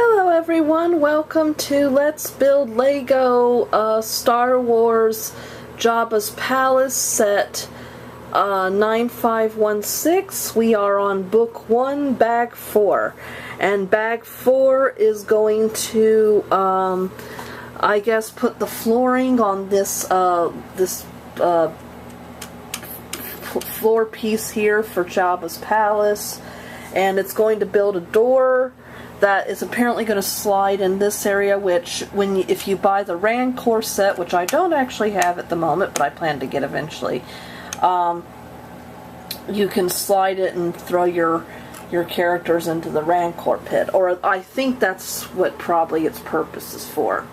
Hello everyone, welcome to Let's Build Lego Star Wars Jabba's Palace set 9516. We are on book 1, bag 4. And bag 4 is going to, I guess, put the flooring on this, floor piece here for Jabba's Palace. And it's going to build a door that is apparently going to slide in this area, which, if you buy the Rancor set, which I don't actually have at the moment, but I plan to get eventually, you can slide it and throw your characters into the Rancor Pit. Or I think that's what probably its purpose is for.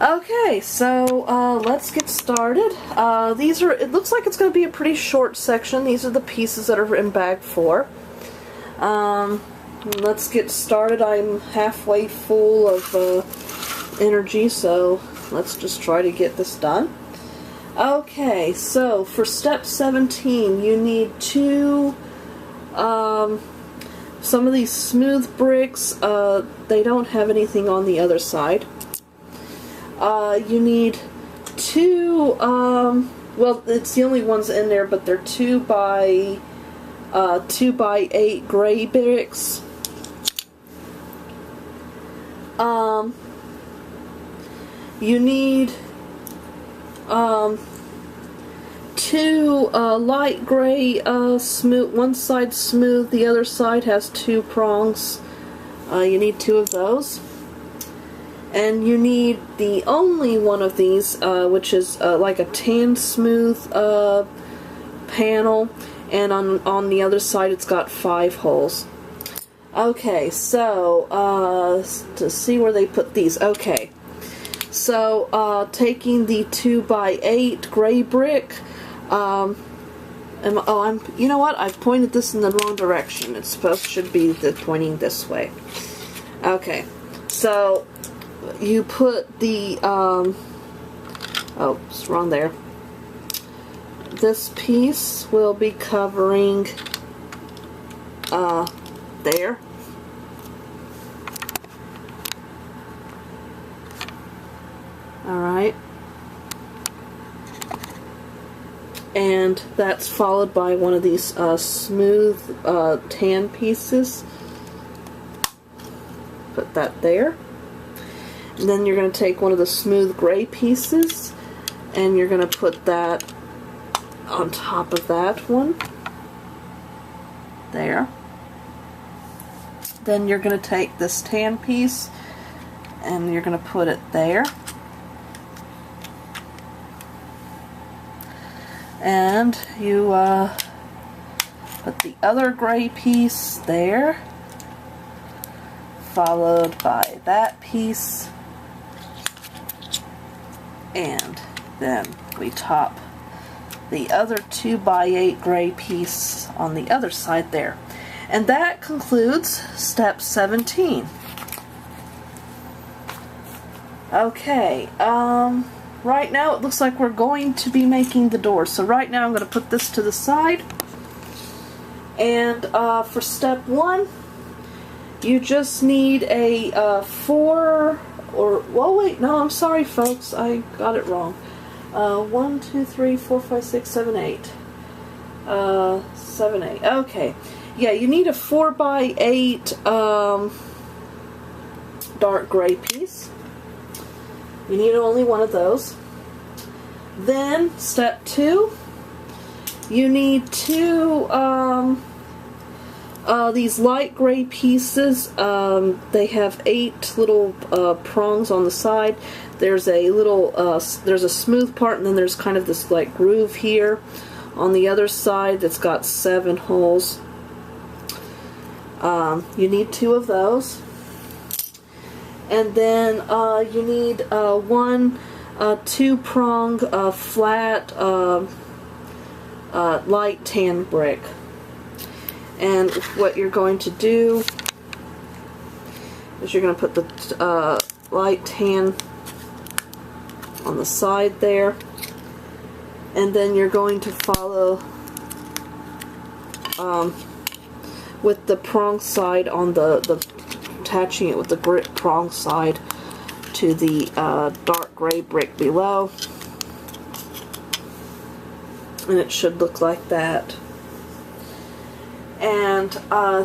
Okay, so let's get started. It looks like it's going to be a pretty short section. These are the pieces that are in bag 4. Let's get started. I'm halfway full of energy, so let's just try to get this done. Okay, so for step 17, you need some of these smooth bricks. They don't have anything on the other side. You need 2, well, it's the only ones in there, but they're 2 by 8 gray bricks. You need 2 light gray smooth, one side smooth, the other side has 2 prongs. You need 2 of those. And you need the only one of these, which is like a tan smooth panel, and on the other side it's got 5 holes. Okay, so to see where they put these. Okay, so taking the 2 by 8 gray brick, you know what? I've pointed this in the wrong direction. It should be pointing this way. Okay, so you put the oh, it's wrong there. This piece will be covering there. Alright. And that's followed by one of these smooth tan pieces. Put that there. And then you're going to take one of the smooth gray pieces and you're going to put that on top of that one. There. Then you're going to take this tan piece and you're going to put it there. And you put the other gray piece there, followed by that piece, and then we top the other 2 by 8 gray piece on the other side there. And that concludes step 17. Okay, right now it looks like we're going to be making the door. So right now I'm going to put this to the side. And for step 1, you just need a 4 or, well, wait, no, I'm sorry folks, I got it wrong. 1, 2, 3, 4, 5, 6, 7, 8. 7, 8. Okay. Yeah, you need a 4 by 8 dark gray piece. You need only one of those. Then, step 2, you need 2 these light gray pieces. They have 8 little prongs on the side. There's a little, there's a smooth part, and then there's kind of this like groove here on the other side that's got 7 holes. You need 2 of those. And then you need one 2-prong flat light tan brick. And what you're going to do is you're going to put the light tan on the side there, and then you're going to follow with the prong side on the attaching it with the prong side to the dark gray brick below. And it should look like that. And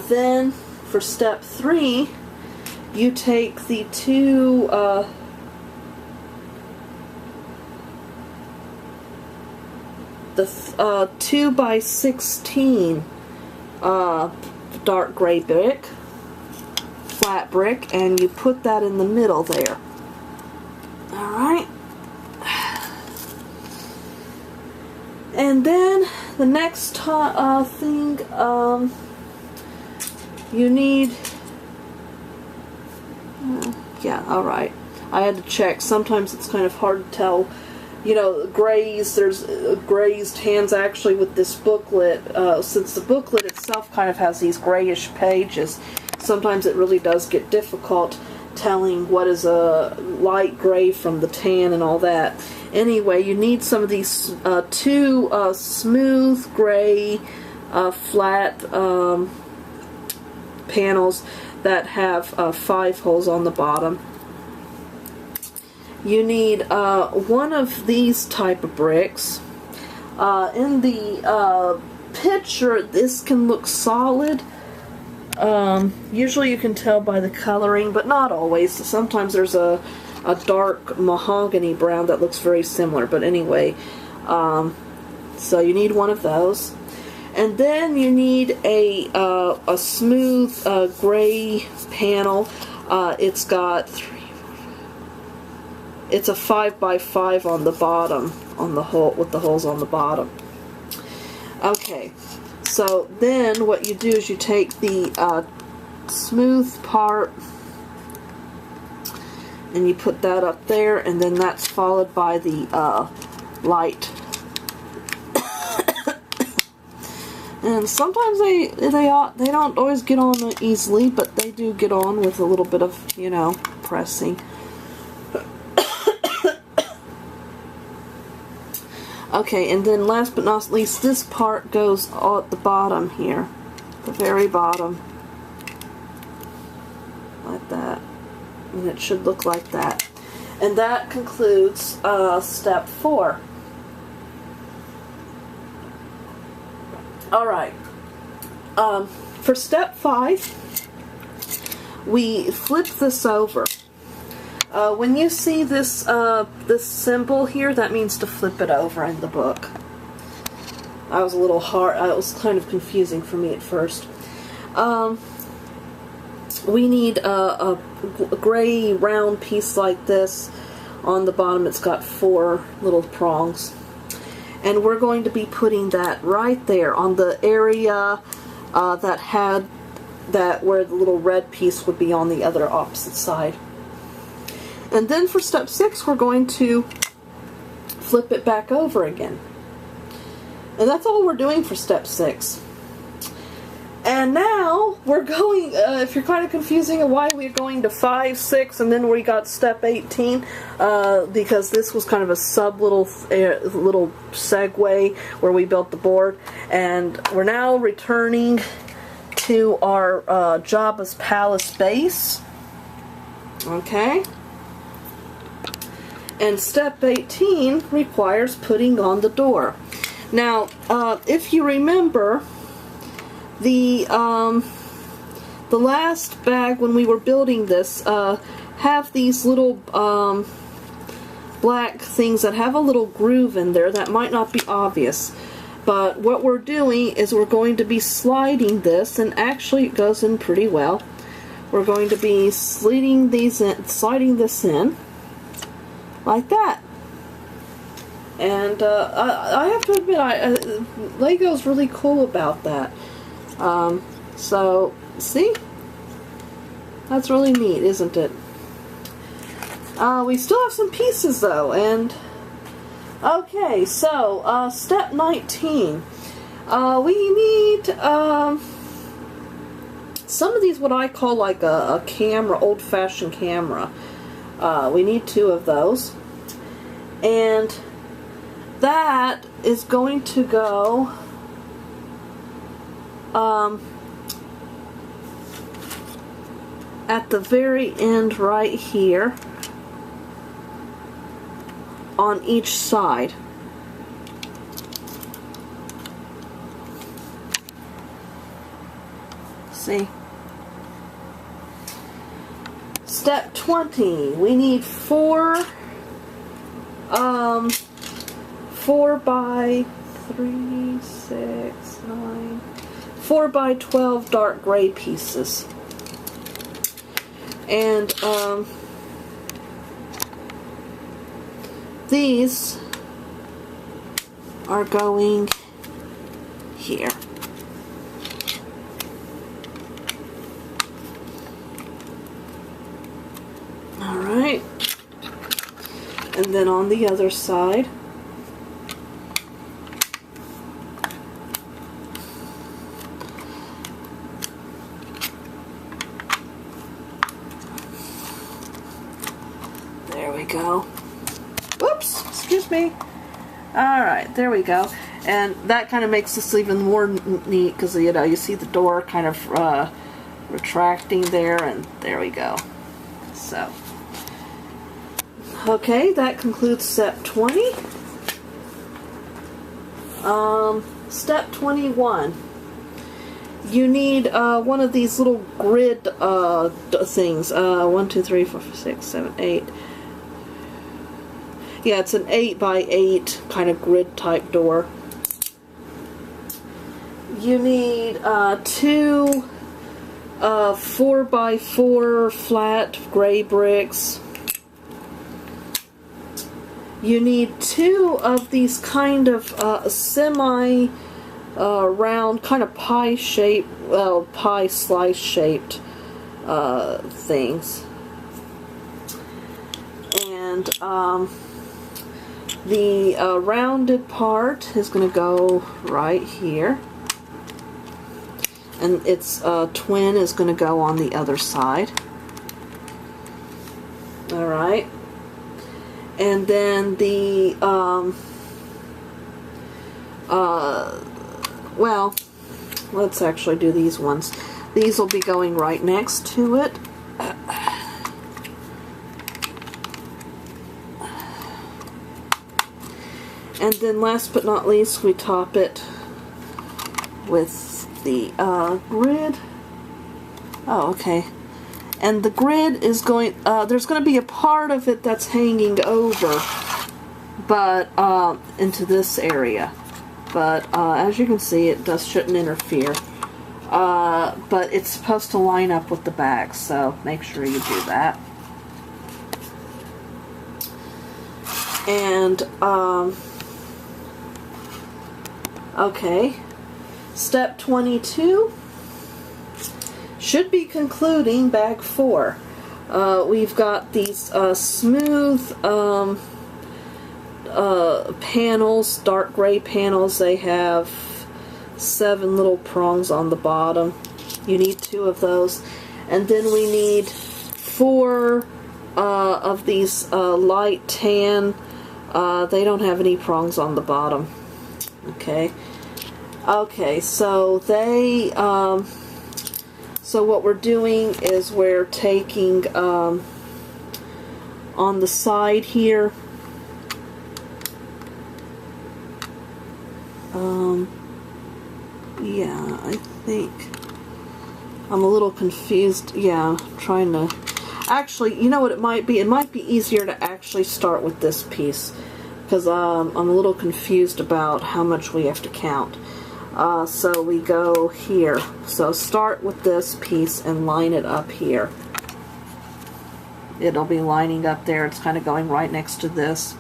then for step 3, you take the two the 2x16 dark gray brick, flat brick, and you put that in the middle there. Alright. And then the next thing you need, yeah, alright. I had to check. Sometimes it's kind of hard to tell. You know, there's grazed hands actually with this booklet. Since the booklet itself kind of has these grayish pages, sometimes it really does get difficult telling what is a light gray from the tan and all that. Anyway, you need some of these two smooth gray flat panels that have 5 holes on the bottom. You need one of these type of bricks. In the picture, this can look solid. Usually you can tell by the coloring, but not always. Sometimes there's a dark mahogany brown that looks very similar. But anyway, so you need one of those. And then you need a smooth gray panel. It's got it's a 5x5 on the bottom, on the hole, with the holes on the bottom. Okay, so then what you do is you take the smooth part and you put that up there, and then that's followed by the light. And sometimes they don't always get on easily, but they do get on with a little bit of, you know, pressing. Okay, and then last but not least, this part goes at the bottom here, the very bottom, like that, and it should look like that. And that concludes step 4. Alright, for step 5, we flip this over. When you see this this symbol here, that means to flip it over in the book. I was a little hard. It was kind of confusing for me at first. We need a gray round piece like this. On the bottom, it's got 4 little prongs, and we're going to be putting that right there on the area that had that where the little red piece would be on the other opposite side. And then for step 6, we're going to flip it back over again. And that's all we're doing for step 6. And now we're going, if you're kind of confusing why we're going to 5, 6, and then we got step 18, because this was kind of a little segue where we built the board. And we're now returning to our Jabba's palace base. Okay. And step 18 requires putting on the door. Now, if you remember, the last bag when we were building this have these little black things that have a little groove in there that might not be obvious. But what we're doing is we're going to be sliding this, and actually it goes in pretty well. We're going to be sliding this in. Like that. And I have to admit, Lego's really cool about that. So, see? That's really neat, isn't it? We still have some pieces though, and okay, so step 19. We need some of these, what I call like a camera, old-fashioned camera. We need 2 of those, and that is going to go at the very end right here on each side. See? Step 20. We need 4 by 3, 6, 9, 4 by 12 dark gray pieces. And these are going here. Alright. And then on the other side, there we go. Whoops, excuse me. Alright, there we go. And that kind of makes this even more neat because, you know, you see the door kind of retracting there, and there we go. So, okay, that concludes step 20. Step 21. You need one of these little grid things. 1, 2, 3, 4, 5, 6, 7, 8. Yeah, it's an 8 by 8 kind of grid type door. You need 2 4 by 4 flat gray bricks. You need 2 of these kind of semi round, kind of pie shaped, pie slice shaped things. And the rounded part is going to go right here. And its twin is going to go on the other side. Alright. And then the, well, let's actually do these ones. These will be going right next to it. And then last but not least, we top it with the grid. Oh, okay. And the grid is going, there's going to be a part of it that's hanging over, but into this area. But as you can see, it shouldn't interfere. But it's supposed to line up with the back, so make sure you do that. And okay. Step 22 should be concluding bag 4. We've got these smooth panels, dark gray panels. They have 7 little prongs on the bottom. You need 2 of those. And then we need 4 of these light tan. They don't have any prongs on the bottom. Okay. Okay, so they, so what we're doing is we're taking, on the side here, yeah, I think, I'm a little confused, yeah, trying to, actually, you know what it might be? It might be easier to actually start with this piece, because I'm a little confused about how much we have to count. So we go here. So start with this piece and line it up here. It'll be lining up there. It's kind of going right next to this.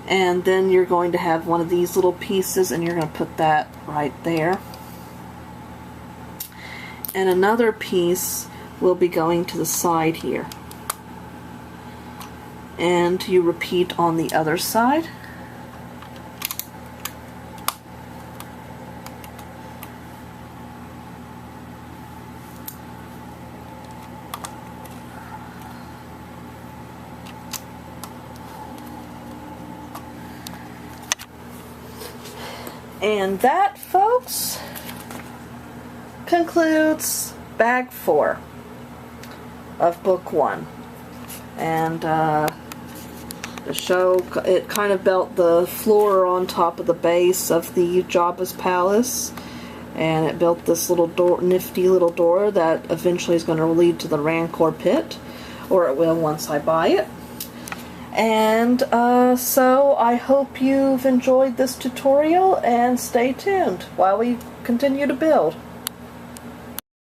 And then you're going to have one of these little pieces and you're going to put that right there. And another piece will be going to the side here. And you repeat on the other side. And that, folks, concludes bag 4. of book 1. And the show, it kind of built the floor on top of the base of the Jabba's palace, and it built this little door, nifty little door that eventually is going to lead to the Rancor Pit, or it will once I buy it. And so I hope you've enjoyed this tutorial, and stay tuned while we continue to build.